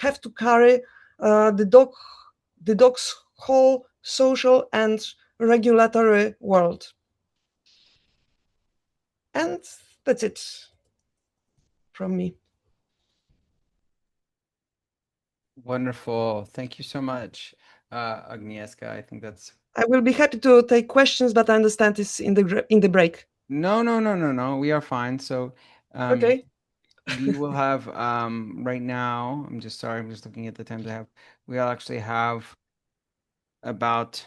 have to carry the dog's whole social and regulatory world. And that's it from me. Wonderful. Thank you so much, Agnieszka. I think that's... I will be happy to take questions, but I understand it's in the break. No. We are fine. So, Okay. we will have right now, I'm just sorry, I'm just looking at the times I have. We'll actually have about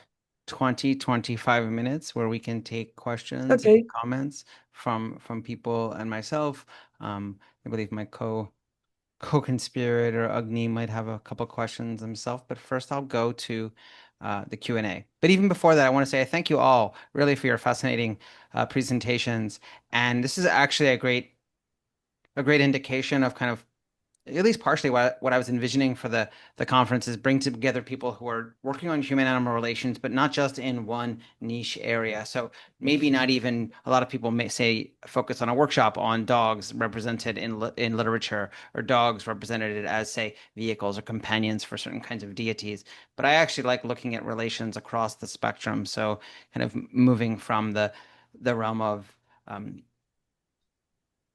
25 minutes where we can take questions and Okay. comments from people and myself. I believe my co-conspirator Agni might have a couple questions himself, but first I'll go to the Q&A. But even before that, I want to say thank you all really for your fascinating presentations. And this is actually a great indication of kind of at least partially what I was envisioning for the conference is bring together people who are working on human animal relations, but not just in one niche area. So maybe not even a lot of people may say focus on a workshop on dogs represented in literature, or dogs represented as, say, vehicles or companions for certain kinds of deities. But I actually like looking at relations across the spectrum. So kind of moving from the realm of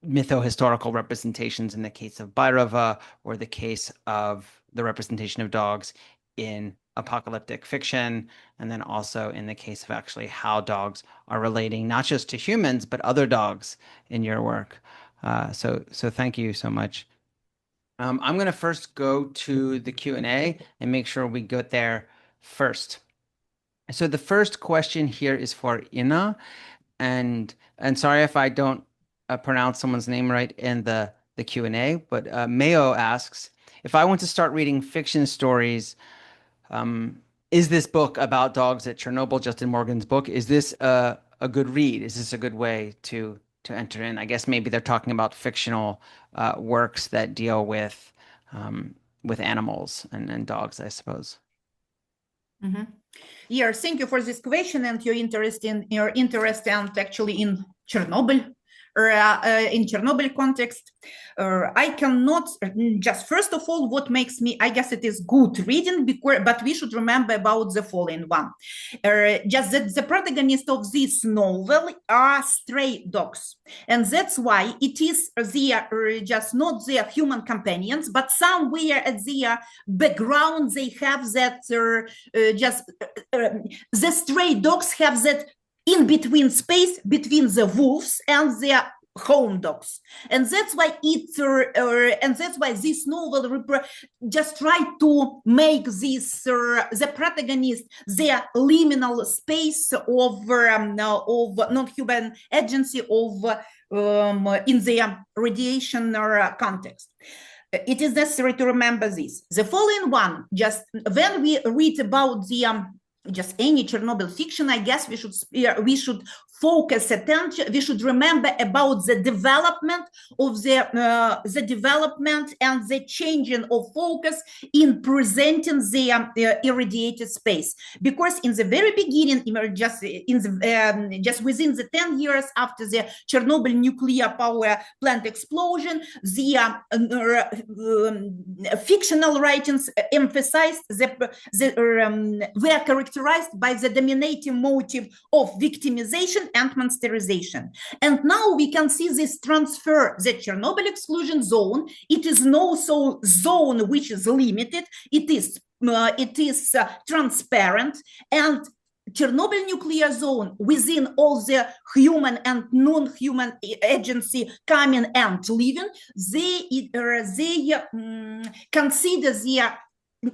mytho-historical representations in the case of Bhairava, or the case of the representation of dogs in apocalyptic fiction, and then also in the case of actually how dogs are relating not just to humans but other dogs in your work. So thank you so much. I'm going to first go to the Q&A and make sure we get there first. So the first question here is for Ina, and sorry if I don't pronounce someone's name right in the Q&A, but Mayo asks, if I want to start reading fiction stories, is this book about dogs at Chernobyl, Justin Morgan's book, is this a good read? Is this a good way to enter in? I guess maybe they're talking about fictional works that deal with animals and dogs, I suppose. Mm-hmm. Yeah, thank you for this question and your interest and actually in Chernobyl. In Chernobyl context, I cannot just first of all, what makes me, I guess it is good reading, but we should remember about the following one. Just that the protagonist of this novel are stray dogs, and that's why it is their just not their human companions, but somewhere at their background they have that the stray dogs have that in between space between the wolves and their home dogs, and that's why this novel just try to make this the protagonist their liminal space of non-human agency in their radiation context. It is necessary to remember this. The following one, just when we read about the just any Chernobyl fiction, I guess we should focus attention. We should remember about the development of the development and the changing of focus in presenting the irradiated space. Because in the very beginning, just within the 10 years after the Chernobyl nuclear power plant explosion, the fictional writings emphasized were characterized by the dominating motive of victimization and monsterization. And now we can see this transfer, the Chernobyl exclusion zone. It is no so zone which is limited. It is transparent, and Chernobyl nuclear zone within all the human and non-human agency coming and living, they consider the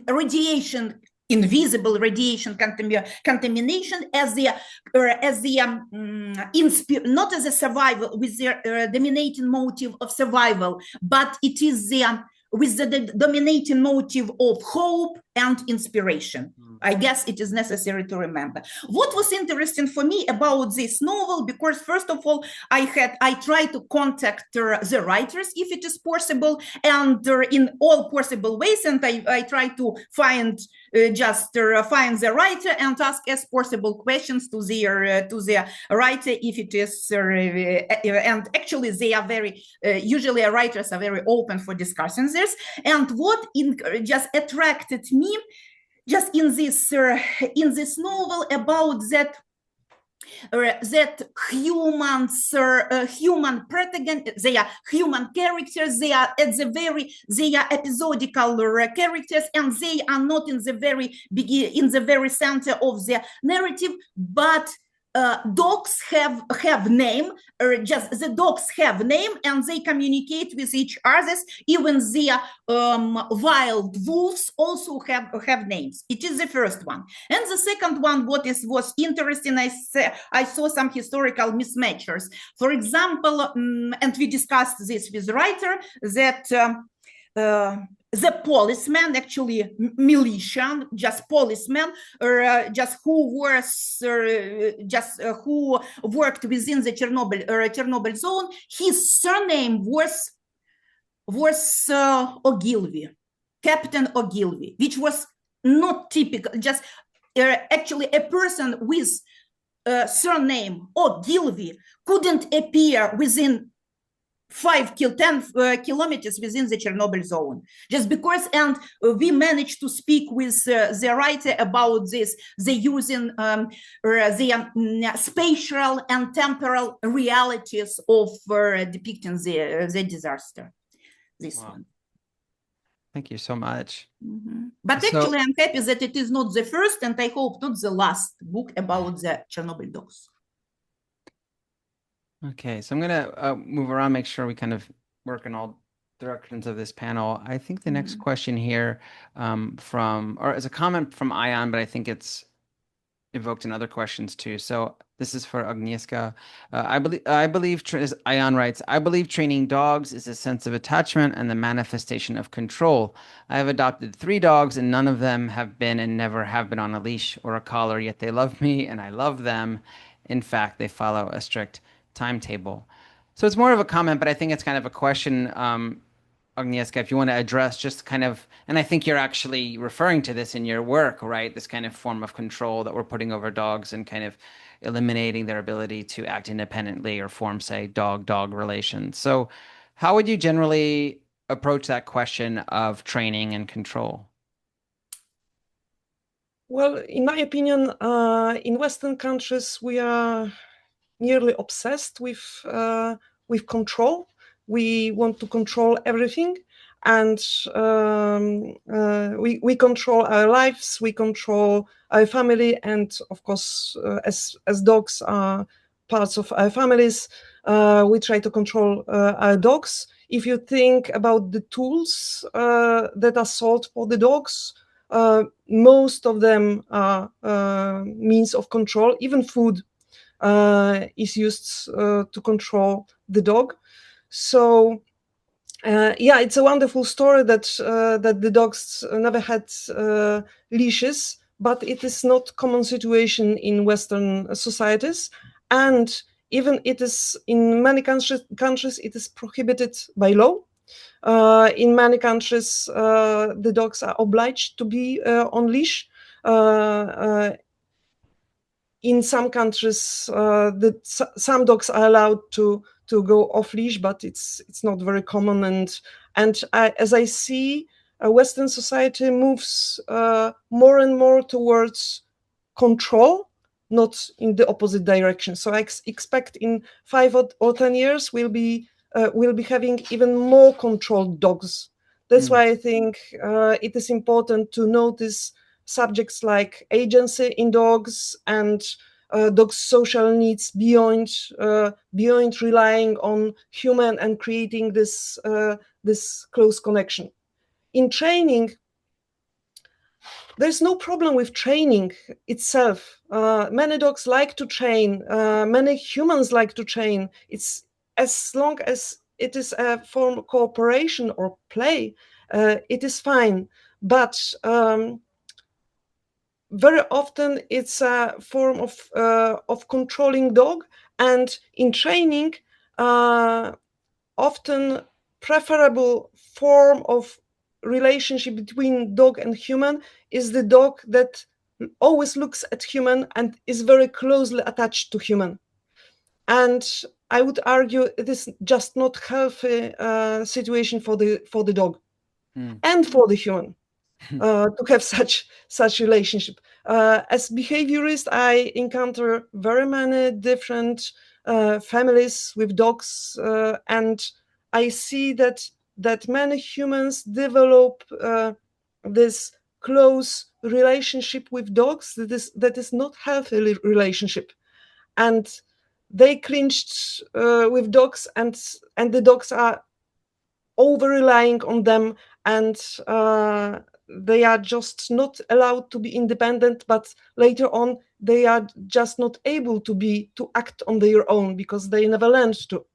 radiation, invisible radiation contamination as not as a survival with the dominating motive of survival, but it is with the dominating motive of hope and inspiration. I guess it is necessary to remember. What was interesting for me about this novel, because first of all, I tried to contact the writers if it is possible, and in all possible ways, and I try to find find the writer and ask as possible questions to the writer if it is, and actually they are very usually writers are very open for discussing this. And what just attracted me just in this novel about that human protagonist, they are human characters, they are episodical characters, and they are not in the very center of the narrative, but dogs have name, or just the dogs have name, and they communicate with each other. Even the wild wolves also have names. It is the first one. And the second one, what was interesting, I saw some historical mismatches. For example, and we discussed this with the writer, that the policeman, actually militia, just policeman, just who was who worked within the Chernobyl zone, his surname was Ogilvy, Captain Ogilvy, which was not typical. Just actually a person with surname Ogilvy couldn't appear within 10 kilometers within the Chernobyl zone, just because. And we managed to speak with the writer about this. They using the spatial and temporal realities of depicting the disaster. This one. Thank you so much. But actually, I'm happy that it is not the first, and I hope not the last book about the Chernobyl dogs. Okay, so I'm going to move around, make sure we kind of work in all directions of this panel. I think the next question here or is a comment from Ion, but I think it's evoked in other questions too. So this is for Agnieszka. I believe, as Ion writes, I believe training dogs is a sense of attachment and the manifestation of control. I have adopted 3 dogs and none of them have been and never have been on a leash or a collar, yet they love me and I love them. In fact, they follow a strict timetable. So it's more of a comment, but I think it's kind of a question, Agnieszka, if you want to address just kind of, and I think you're actually referring to this in your work, right? This kind of form of control that we're putting over dogs and kind of eliminating their ability to act independently or form, say, dog-dog relations. So how would you generally approach that question of training and control? Well, in my opinion, in Western countries, we are nearly obsessed with control. We want to control everything, and we control our lives, we control our family, and of course, as dogs are parts of our families, we try to control our dogs. If you think about the tools that are sold for the dogs, most of them are means of control. Even food is used to control the dog. So yeah, it's a wonderful story that the dogs never had leashes, but it is not common situation in Western societies, and even it is in many countries it is prohibited by law. In many countries, the dogs are obliged to be on leash. In some countries, some dogs are allowed to go off leash, but it's not very common. And as I see, Western society moves more and more towards control, not in the opposite direction. So I expect in 5 or 10 years we'll be having even more controlled dogs. That's why I think it is important to notice subjects like agency in dogs and dogs' social needs beyond relying on human and creating this close connection. In training, there's no problem with training itself. Many dogs like to train. Many humans like to train. It's as long as it is a form of cooperation or play, it is fine. But very often it's a form of controlling dog, and in training, often preferable form of relationship between dog and human is the dog that always looks at human and is very closely attached to human. And I would argue it is just not healthy situation for the dog and for the human to have such relationship. As behaviorist, I encounter very many different families with dogs, and I see that many humans develop this close relationship with dogs that is not healthy relationship, and they clinched with dogs, and the dogs are over relying on them, and they are just not allowed to be independent, but later on they are just not able to act on their own because they never learned to.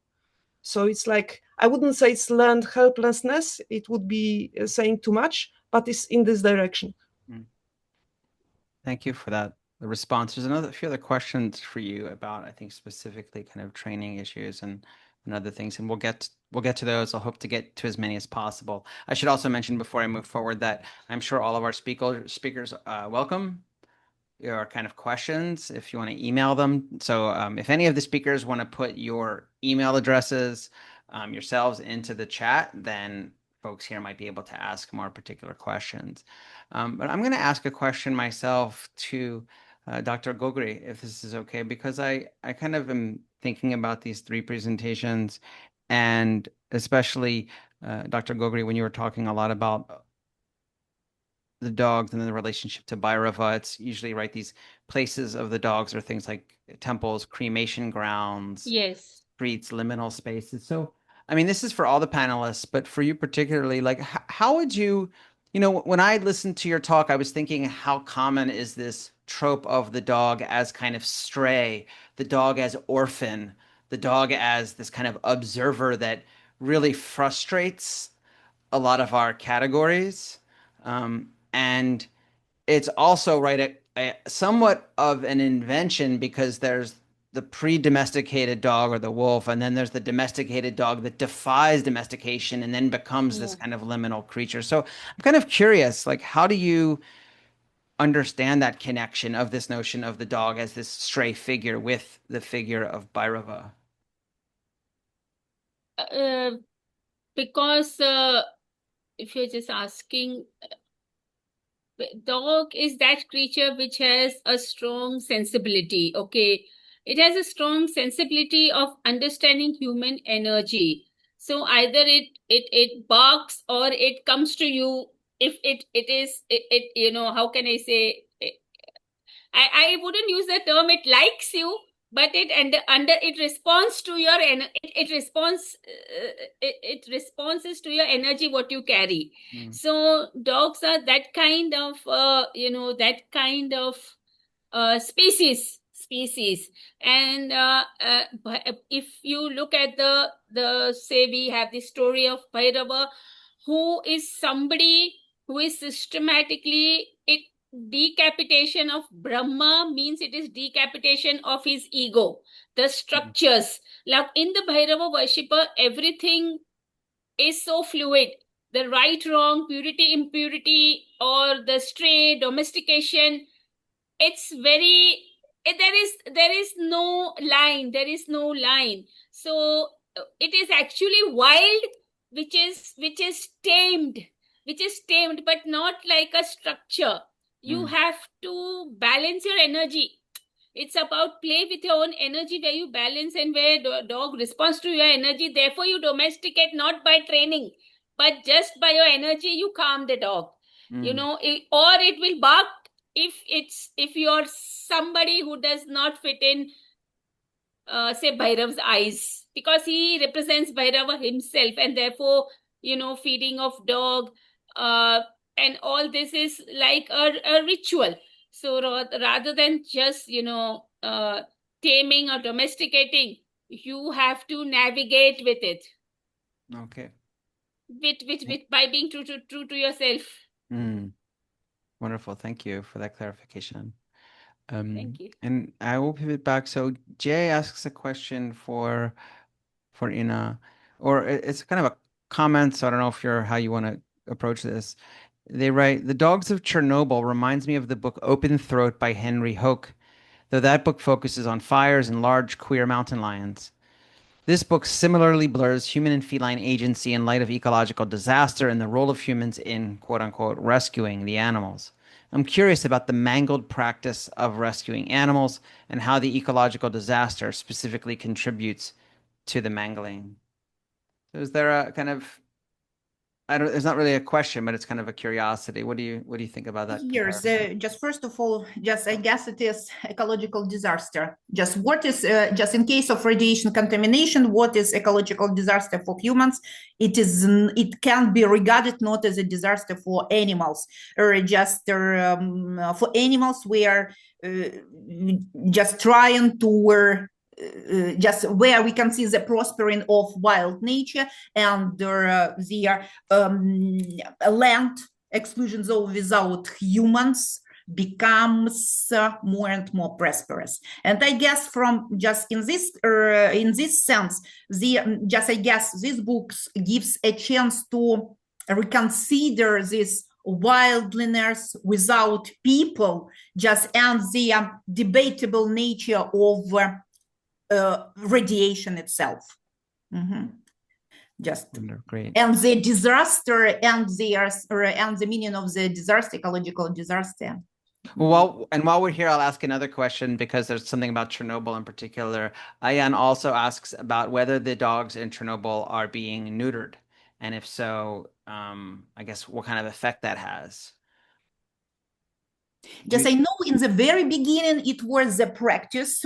So it's like, I wouldn't say it's learned helplessness, it would be saying too much, but it's in this direction. Thank you for that, the response. There's a few other questions for you about, I think, specifically kind of training issues and other things, and we'll get to those. I'll hope to get to as many as possible. I should also mention before I move forward that I'm sure all of our speakers welcome your kind of questions if you want to email them. So if any of the speakers want to put your email addresses yourselves into the chat, then folks here might be able to ask more particular questions. But I'm going to ask a question myself to Dr. Gogri, if this is okay, because I kind of am thinking about these three presentations, and especially Dr. Gogri, when you were talking a lot about the dogs and then the relationship to Bhairava, it's usually, right, these places of the dogs are things like temples, cremation grounds, Yes. streets, liminal spaces. So, I mean, this is for all the panelists, but for you particularly, like, how would you, when I listened to your talk, I was thinking, how common is this trope of the dog as kind of stray, the dog as orphan, the dog as this kind of observer that really frustrates a lot of our categories. And it's also, right, a somewhat of an invention, because there's the pre-domesticated dog or the wolf, and then there's the domesticated dog that defies domestication and then becomes this kind of liminal creature. So I'm kind of curious, like, how do you understand that connection of this notion of the dog as this stray figure with the figure of Bhairava? Because if you're just asking, dog is that creature which has a strong sensibility. Okay, it has a strong sensibility of understanding human energy. So either it barks or it comes to you. If it how can I say, I wouldn't use the term it likes you, but it responds to your it responses to your energy, what you carry. So dogs are that kind of species. And if you look at the say, we have the story of Bhairava, who is somebody who is systematically, decapitation of Brahma means it is decapitation of his ego, the structures. Like in the Bhairava worshipper, everything is so fluid. The right, wrong, purity, impurity, or the stray, domestication, it's very, there is no line. So it is actually wild, which is tamed, but not like a structure. You have to balance your energy. It's about play with your own energy, where you balance and where the dog responds to your energy. Therefore you domesticate not by training, but just by your energy. You calm the dog, or it will bark if you're somebody who does not fit in say Bhairava's eyes, because he represents Bhairava himself, and therefore feeding of dog and all this is like a ritual. So rather than just taming or domesticating, you have to navigate with it. Okay. With by being true to yourself. Wonderful. Thank you for that clarification. Thank you. And I will pivot back. So Jay asks a question for Ina, or it's kind of a comment. So I don't know if you're how you want to approach this. They write, "The Dogs of Chernobyl reminds me of the book Open Throat by Henry Hoke, though that book focuses on fires and large queer mountain lions. This book similarly blurs human and feline agency in light of ecological disaster and the role of humans in quote unquote rescuing the animals. I'm curious about the mangled practice of rescuing animals and how the ecological disaster specifically contributes to the mangling." So is there a kind of I don't it's not really a question, but it's kind of a curiosity. What do you think about that Here's comparison? just first of all, just I guess it is ecological disaster. Just what is just in case of radiation contamination, what is ecological disaster for humans? It can be regarded not as a disaster for animals, or just for animals we are just trying to just where we can see the prospering of wild nature and the land exclusion zone without humans becomes more and more prosperous. And I guess from just in this sense, the just I guess these books gives a chance to reconsider this wildliness without people, just and the debatable nature of radiation itself. Just Great. and the disaster and the meaning of the disaster, ecological disaster. Well, while we're here, I'll ask another question because there's something about Chernobyl in particular. Ayan also asks about whether the dogs in Chernobyl are being neutered, and if so, I guess what kind of effect that has. Just I know in the very beginning it was a practice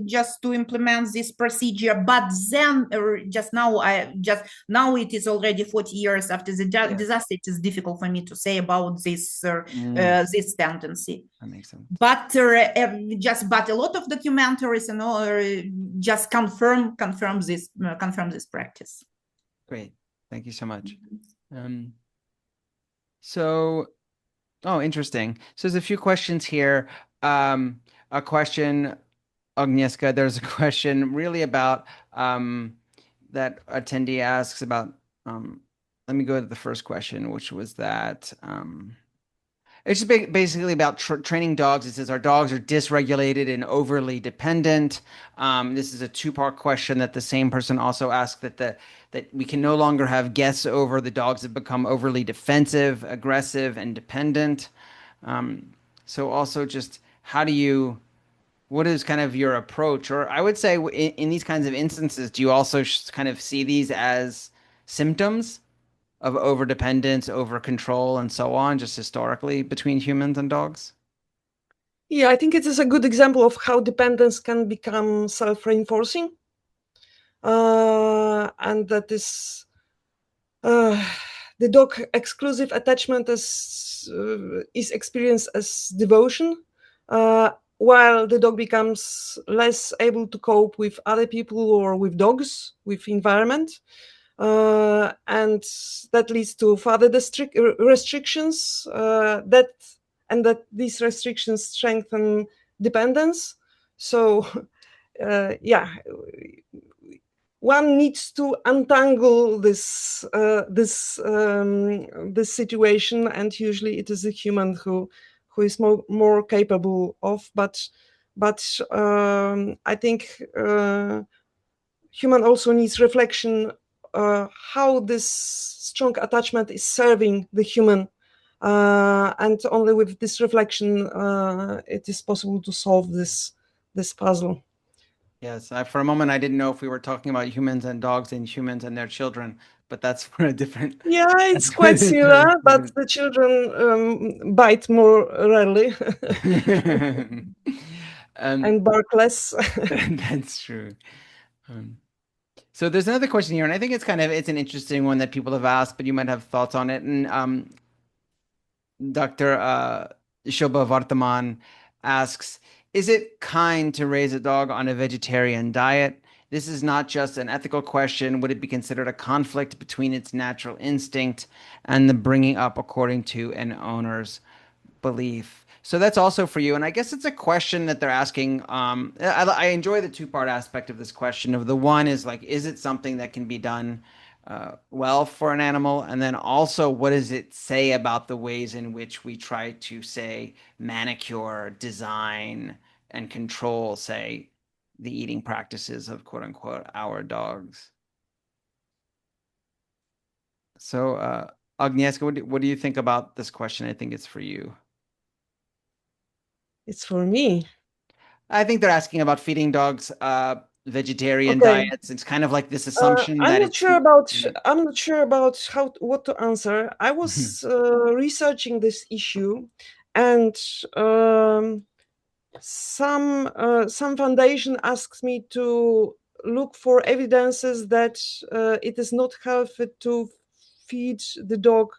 just to implement this procedure, but then just now it is already 40 years after the disaster. It is difficult for me to say about this this tendency. That makes sense. But a lot of documentaries just confirm this practice. Great, thank you so much. Oh, interesting. So there's a few questions here. A question, Agnieszka, there's a question really about that attendee asks about, let me go to the first question, which was that it's just basically about training dogs. It says our dogs are dysregulated and overly dependent. This is a two-part question that the same person also asked that we can no longer have guests over. The dogs have become overly defensive, aggressive, and dependent. So also just what is kind of your approach? Or I would say in these kinds of instances, do you also kind of see these as symptoms of overdependence, over control, and so on, just historically between humans and dogs? Yeah, I think it is a good example of how dependence can become self-reinforcing. And that is the dog exclusive attachment is experienced as devotion, while the dog becomes less able to cope with other people or with dogs, with environment. And that leads to further restrictions that these restrictions strengthen dependence. So one needs to untangle this situation, and usually it is a human who is more capable of. But I think human also needs reflection how this strong attachment is serving the human, and only with this reflection it is possible to solve this puzzle. Yes, for a moment I didn't know if we were talking about humans and dogs and humans and their children, but that's for a different. Yeah, it's quite similar, but the children bite more rarely and bark less. That's true. So there's another question here, and I think it's an interesting one that people have asked, but you might have thoughts on it. And Dr. Shobha Vartaman asks, is it kind to raise a dog on a vegetarian diet? This is not just an ethical question. Would it be considered a conflict between its natural instinct and the bringing up according to an owner's belief. So that's also for you. And I guess it's a question that they're asking. I enjoy the two-part aspect of this question. Of the one is like, is it something that can be done well for an animal? And then also, what does it say about the ways in which we try to, say, manicure, design, and control, say, the eating practices of quote unquote our dogs? So, Agnieszka, what do you think about this question? I think it's for you. It's for me. I think they're asking about feeding dogs vegetarian Okay. diets. It's kind of like this assumption I'm that not it's sure about I'm not sure about what to answer. I was researching this issue, and some foundation asks me to look for evidences that it is not healthy to feed the dog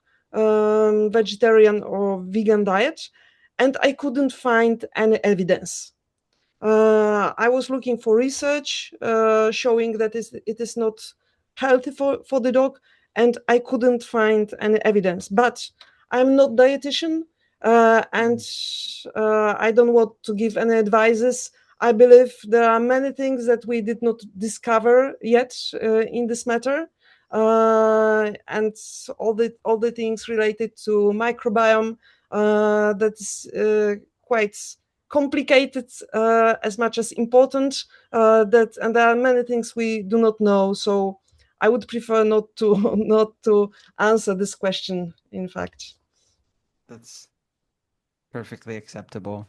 vegetarian or vegan diet, and I couldn't find any evidence. I was looking for research showing that it is not healthy for the dog, and I couldn't find any evidence. But I'm not dietitian, and I don't want to give any advices. I believe there are many things that we did not discover yet in this matter, and all the things related to microbiome that's quite complicated as much as important, and there are many things we do not know, so I would prefer not to not to answer this question, in fact. That's perfectly acceptable.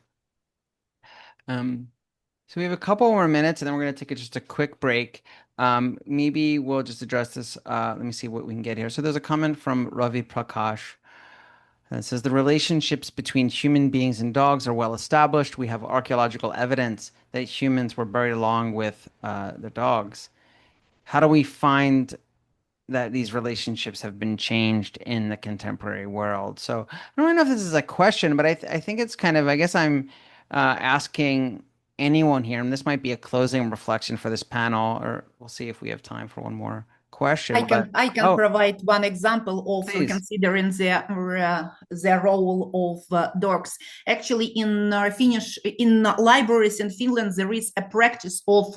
So we have a couple more minutes, and then we're going to take just a quick break. Maybe we'll just address this. Let me see what we can get here. So there's a comment from Ravi Prakash. It says the relationships between human beings and dogs are well established. We have archaeological evidence that humans were buried along with the dogs. How do we find that these relationships have been changed in the contemporary world? So I don't really know if this is a question, but I think it's kind of, I guess I'm asking anyone here, and this might be a closing reflection for this panel, or we'll see if we have time for one more question. I can provide one example of considering the role of dogs. Actually, in libraries in Finland, there is a practice of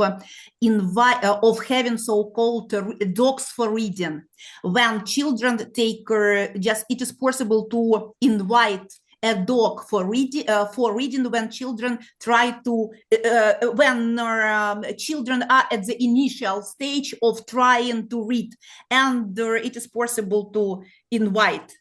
having so-called dogs for reading. When children take it is possible to invite a dog for reading when children try to when children are at the initial stage of trying to read, and it is possible to invite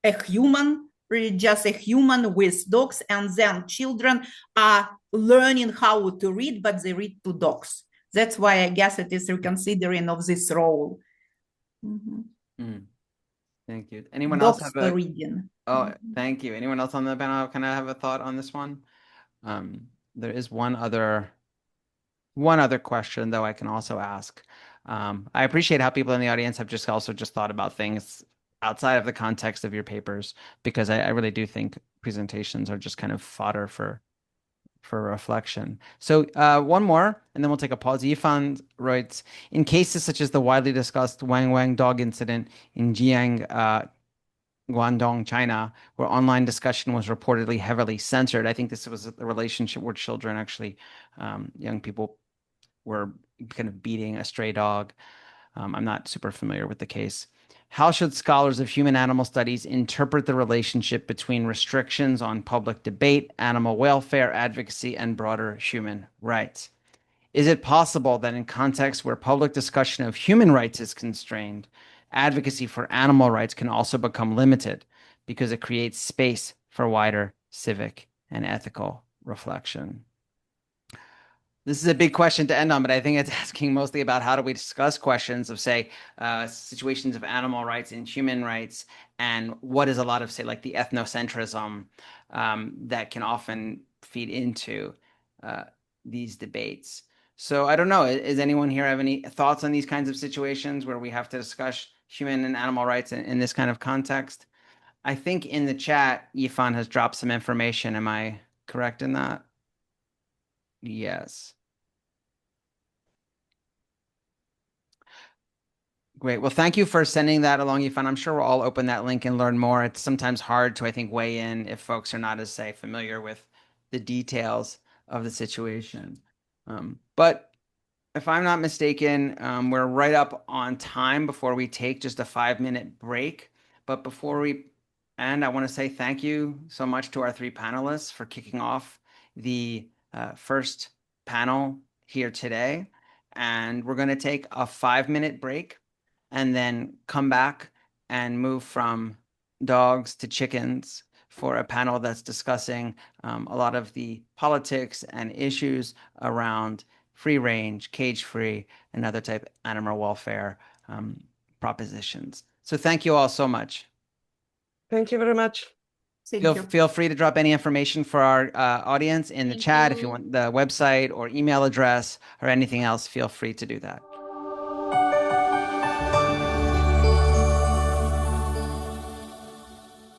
a human, just a human with dogs, and then children are learning how to read, but they read to dogs. That's why I guess it is reconsidering of this role. Thank you. Anyone else have a reading? Oh, thank you. Anyone else on the panel kind of have a thought on this one? There is one other question, though, I can also ask. I appreciate how people in the audience have just thought about things outside of the context of your papers, because I really do think presentations are just kind of fodder for reflection. So one more, and then we'll take a pause. Yifan writes, in cases such as the widely discussed Wang Wang dog incident in Jiang, Guangdong, China, where online discussion was reportedly heavily censored. I think this was a relationship where children actually, young people were kind of beating a stray dog. I'm not super familiar with the case. How should scholars of human animal studies interpret the relationship between restrictions on public debate, animal welfare, advocacy, and broader human rights? Is it possible that in contexts where public discussion of human rights is constrained, advocacy for animal rights can also become limited because it creates space for wider civic and ethical reflection? This is a big question to end on, but I think it's asking mostly about how do we discuss questions of, say, situations of animal rights and human rights, and what is a lot of, say, like the ethnocentrism that can often feed into these debates. So I don't know, is anyone here have any thoughts on these kinds of situations where we have to discuss human and animal rights in this kind of context? I think in the chat, Yifan has dropped some information. Am I correct in that? Yes. Great. Well, thank you for sending that along, Yifan. I'm sure we'll all open that link and learn more. It's sometimes hard to, I think, weigh in if folks are not as, say, familiar with the details of the situation. But if I'm not mistaken, we're right up on time before we take just a 5-minute break. But before we end, I want to say thank you so much to our 3 panelists for kicking off the first panel here today. And we're going to take a 5-minute break and then come back and move from dogs to chickens for a panel that's discussing a lot of the politics and issues around free range, cage free, and other type animal welfare propositions. So thank you all so much. Thank you very much. Thank you. Feel free to drop any information for our audience in the Thank chat. If you you. want the website or email address or anything else, feel free to do that.